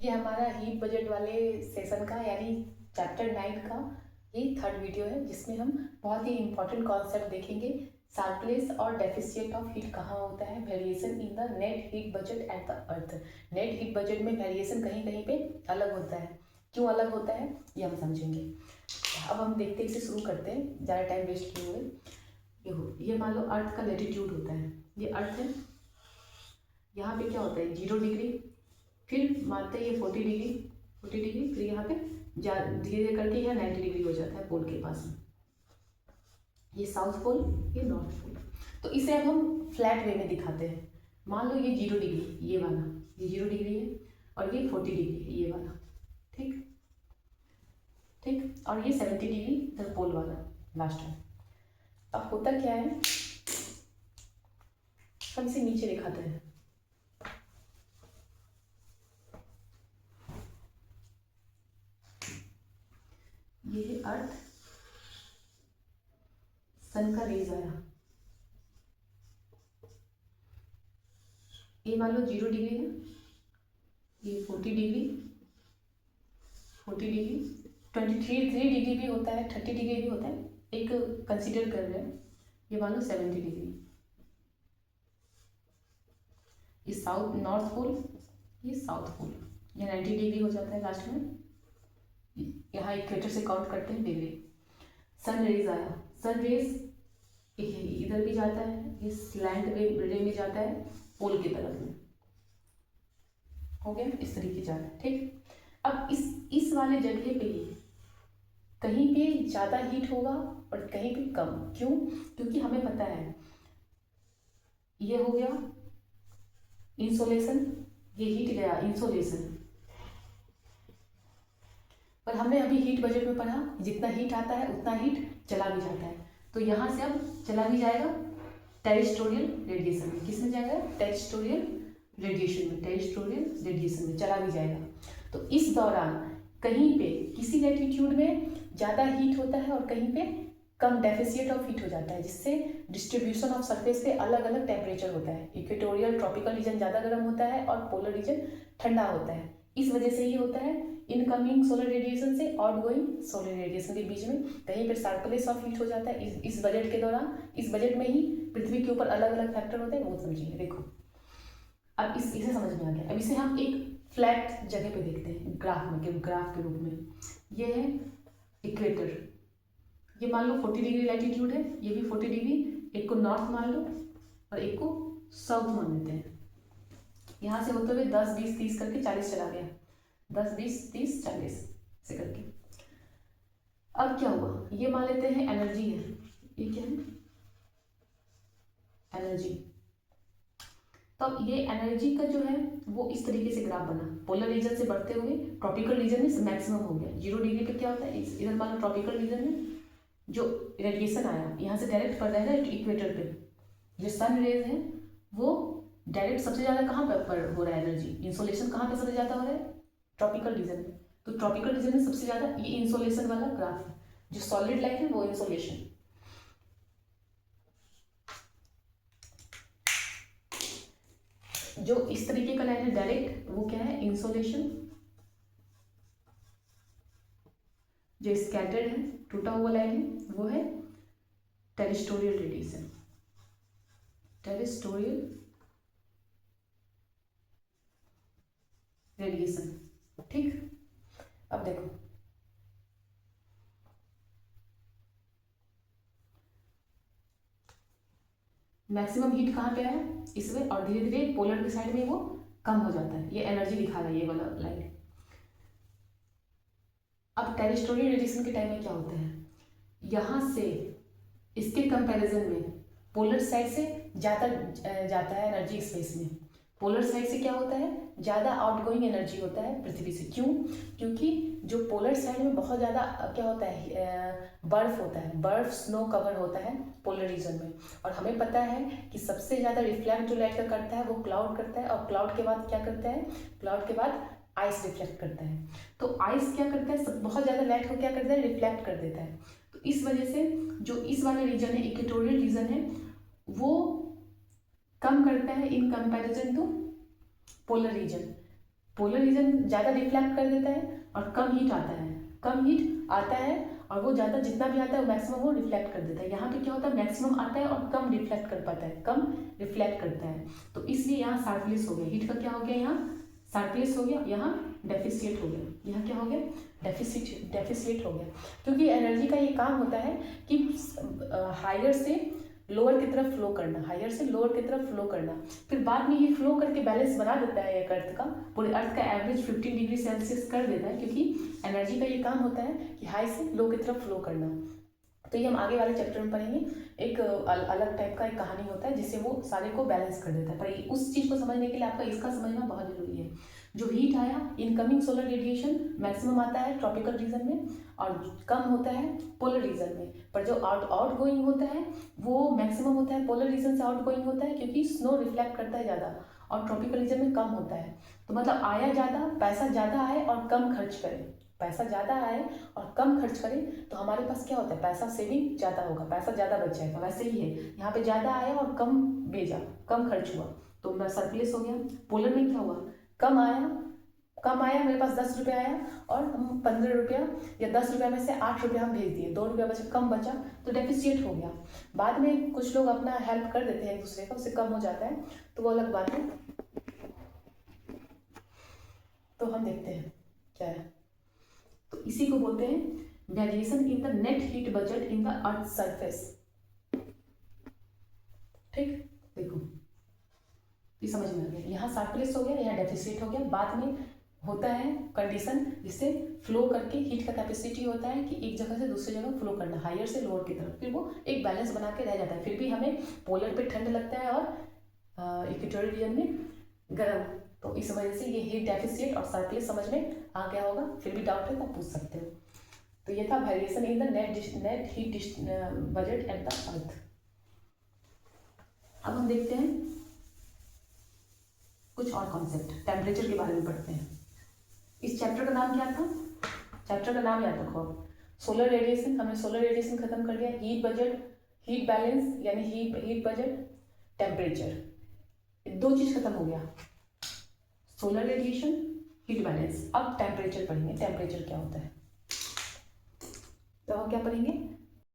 ये हमारा heat budget वाले सेशन का यानी चैप्टर 9 का ये थर्ड वीडियो है, जिसमें हम बहुत ही इंपॉर्टेंट कॉन्सेप्ट देखेंगे। सरप्लस और डेफिसिट ऑफ हीट कहाँ होता है, variation in the net heat budget at the earth. Net heat budget में वेरिएशन कहीं कहीं पे अलग होता है, क्यों अलग होता है ये हम समझेंगे। अब हम देखते हैं, इसे शुरू करते हैं ज़्यादा टाइम वेस्ट किए हुए। ये मान लो अर्थ का लेटीट्यूड होता है, ये अर्थ है। यहाँ पे क्या होता है 0 डिग्री, फिर मानते हैं ये 40 डिग्री, फिर यहाँ पे धीरे धीरे करके यहाँ 90 डिग्री हो जाता है पोल के पास में। ये साउथ पोल, ये नॉर्थ पोल। तो इसे अब हम फ्लैट वे में दिखाते हैं। मान लो ये 0 डिग्री, ये वाला ये 0 डिग्री है, और ये 40 डिग्री है, ये वाला। ठीक ठीक, और ये 70 डिग्री इधर पोल वाला लास्ट में। अब होता क्या है, हम इसे नीचे दिखाते हैं। ये है अर्थ, सन का रेज आया, ये मान लो 0 डिग्री है, ये 40 डिग्री, 23 डिग्री भी होता है, 30 डिग्री भी होता है, एक कंसीडर कर रहे हैं। ये मान लो 70 डिग्री, ये साउथ नॉर्थ पोल, ये साउथ पोल, ये 90 डिग्री हो जाता है लास्ट में। यहाँ इक्वेटर से काउंट करते हैं डिग्री। सन रेज आया, सन रेज इधर भी जाता है, इस लैंड रे में जाता है पोल की तरफ में। हो गया, इस तरीके जा रहा है। ठीक, अब इस वाले जगह पे ही कहीं पे ज़्यादा हीट होगा और कहीं पे कम। क्यों? क्योंकि हमें पता है ये हो गया इंसोलेशन, ये हीट गया इंसोलेशन। पर हमने अभी हीट बजट में पढ़ा, जितना हीट आता है उतना हीट चला भी जाता है। तो यहाँ से अब चला भी जाएगा टेरेस्ट्रियल रेडिएशन में। किस में जाएगा? टेरेस्ट्रियल रेडिएशन में चला भी जाएगा। तो इस दौरान कहीं पे किसी लैटिट्यूड में ज़्यादा हीट होता है और कहीं पे कम डेफिसिट ऑफ हीट हो जाता है, जिससे डिस्ट्रीब्यूशन ऑफ सरफेस पे अलग अलग टेम्परेचर होता है। इक्वेटोरियल ट्रॉपिकल रीजन ज़्यादा गर्म होता है और पोलर रीजन ठंडा होता है। इस वजह से ये होता है इनकमिंग सोलर रेडिएशन से आउटगोइंग सोलर रेडिएशन के बीच में कहीं पर सरप्लस ऑफ हीट हो जाता है। इस बजट के दौरान, इस बजट में ही पृथ्वी के ऊपर अलग अलग फैक्टर होते हैं, वो समझिए। देखो अब इसे समझ में आ गया। अब इसे हम एक फ्लैट जगह पे देखते हैं, ग्राफ के रूप में। ये है इक्वेटर, ये मान लो 40 डिग्री लैटिट्यूड है, ये भी 40 डिग्री। एक को नॉर्थ मान लो और एक को साउथ मान लेते हैं। यहाँ से होते हुए 10 20 30 करके 40 चला गया, 10 20 30 40 से करके। अब क्या हुआ, ये मान लेते हैं एनर्जी है, ये क्या है एनर्जी। तो अब ये एनर्जी का जो है वो इस तरीके से ग्राफ बना, पोलर रीजन से बढ़ते हुए ट्रॉपिकल रीजन में मैक्सिमम हो गया। 0 डिग्री पे क्या होता है, इधर मान लो ट्रॉपिकल रीजन में जो रेडिएशन आया यहाँ से डायरेक्ट पड़ रहा है ना इक्वेटर पे, जो सन रेज है वो डायरेक्ट सबसे ज़्यादा कहाँ पर हो रहा है एनर्जी, इंसोलेशन कहाँ पे सबसे ज़्यादा हो रहा है? ट्रॉपिकल रीजन में। तो ट्रॉपिकल रीजन में सबसे ज़्यादा ये इंसोलेशन वाला ग्राफ है, जो सॉलिड लाइन है वो इंसोलेशन। जो इस तरीके का लाइन है डायरेक्ट, वो क्या है इंसोलेशन। जो स्कैटर्ड है, टूटा हुआ लाइन है, वो है टेरेस्ट्रियल रेडिएशन, टेरेस्ट्रियल रेडिएशन। ठीक, अब देखो मैक्सिमम हीट कहाँ पे आया इसमें, और धीरे धीरे पोलर की साइड में वो कम हो जाता है। ये एनर्जी दिखा रहा है ये वाला लाइन। अब टेरेस्ट्रियल रेडिएशन के टाइम में क्या होता है, यहाँ से इसके कंपैरिजन में पोलर साइड से ज़्यादा जाता है एनर्जी स्पेस में। पोलर साइड से क्या होता है, ज़्यादा आउटगोइंग एनर्जी होता है पृथ्वी से। क्यों? क्योंकि जो पोलर साइड में बहुत ज़्यादा क्या होता है, बर्फ होता है, बर्फ स्नो कवर होता है पोलर रीजन में। और हमें पता है कि सबसे ज़्यादा रिफ्लेक्ट जो लाइट का करता है वो क्लाउड करता है, और क्लाउड के बाद क्या करता है, क्लाउड के बाद आइस रिफ्लेक्ट करता है। तो आइस क्या करता है, बहुत ज़्यादा लाइट को क्या करता है, रिफ्लेक्ट कर देता है। तो इस वजह से जो इस वाले रीजन है, इक्वेटोरियल रीजन है, वो कम करता है in comparison to polar region. Polar region ज़्यादा रिफ्लेक्ट कर देता है और कम हीट आता है, कम हीट आता है और वो ज़्यादा जितना भी आता है मैक्सिमम वो रिफ्लेक्ट कर देता है। यहाँ पे क्या होता है, मैक्सिमम आता है और कम रिफ्लेक्ट कर पाता है, कम रिफ्लेक्ट करता है। तो इसलिए यहाँ शार्पनेस हो गया, हीट का क्या हो गया, यहाँ शार्पनेस हो गया, यहाँ डेफिशिएट हो गया, यहाँ क्या हो गया, डेफिशिएट हो गया। क्योंकि एनर्जी का ये काम होता है कि हायर से लोअर की तरफ फ्लो करना, हायर से लोअर की तरफ फ्लो करना, फिर बाद में ये फ्लो करके बैलेंस बना देता है एक अर्थ का, पूरे अर्थ का एवरेज 15 डिग्री सेल्सियस कर देता है। क्योंकि एनर्जी का ये काम होता है कि हाई से लो की तरफ फ्लो करना। तो ये हम आगे वाले चैप्टर में पढ़ेंगे। एक अलग टाइप का एक कहानी होता है जिससे वो सारे को बैलेंस कर देता है। पर उस चीज़ को समझने के लिए आपका इसका समझना बहुत जरूरी है। जो हीट आया, इनकमिंग सोलर रेडिएशन मैक्सिमम आता है ट्रॉपिकल रीजन में और कम होता है पोलर रीजन में। पर जो आउट गोइंग होता है वो मैक्सिमम होता है पोलर रीजन से आउट गोइंग होता है, क्योंकि स्नो रिफ्लेक्ट करता है ज़्यादा और ट्रॉपिकल रीजन में कम होता है। तो मतलब आया ज़्यादा, पैसा ज़्यादा आए और कम खर्च करें, पैसा ज़्यादा आए और कम खर्च करें तो हमारे पास क्या होता है, पैसा सेविंग ज़्यादा होगा, पैसा ज़्यादा बच जाएगा। वैसे ही है, यहाँ पे ज़्यादा आया और कम भेजा, कम खर्च हुआ तो मैं सरप्लस हो गया। पोलर में क्या हुआ, कम आया मेरे पास 10 रुपये आया और हम 15 रुपया या 10 रुपये में से 8 रुपया हम भेज दिए, 2 रुपया बचा, कम बचा तो डेफिशिएट हो गया। बाद में कुछ लोग अपना हेल्प कर देते हैं एक दूसरे का, उससे कम हो जाता है तो वो अलग बात है। तो हम देखते हैं क्या है। तो इसी को बोलते हैं variation in the net heat budget in the earth surface. ठीक, देखो ये समझ में आ गया, यहाँ सरप्लस हो गया, यहाँ डेफिशिएट हो गया। बाद में होता है कंडीशन जिससे फ्लो करके हीट का कैपेसिटी होता है कि एक जगह से दूसरी जगह फ्लो करना, हायर से लोअर की तरफ, फिर वो एक बैलेंस बना के रह जाता है। फिर भी हमें पोलर पे ठंड लगता है और इक्वेटोरियल रीजन में गर्म। तो इस वजह से ये हीट डेफिशिएट और सरप्लस समझ में आ गया होगा। फिर भी डाउट है तो पूछ सकते हो। तो ये था variation in the net heat budget at the earth. अब हम देखते हैं कुछ और कॉन्सेप्ट, टेम्परेचर के बारे में पढ़ते हैं। इस चैप्टर का नाम क्या था, चैप्टर का नाम याद रखो, सोलर रेडिएशन। हमने सोलर रेडिएशन खत्म कर दिया, हीट बजट, हीट बैलेंस यानी हीट बजट, टेम्परेचर, दो चीज खत्म हो गया, सोलर रेडिएशन, हीट बैलेंस। अब टेम्परेचर पढ़ेंगे, टेम्परेचर क्या होता है। तो हम क्या पढ़ेंगे,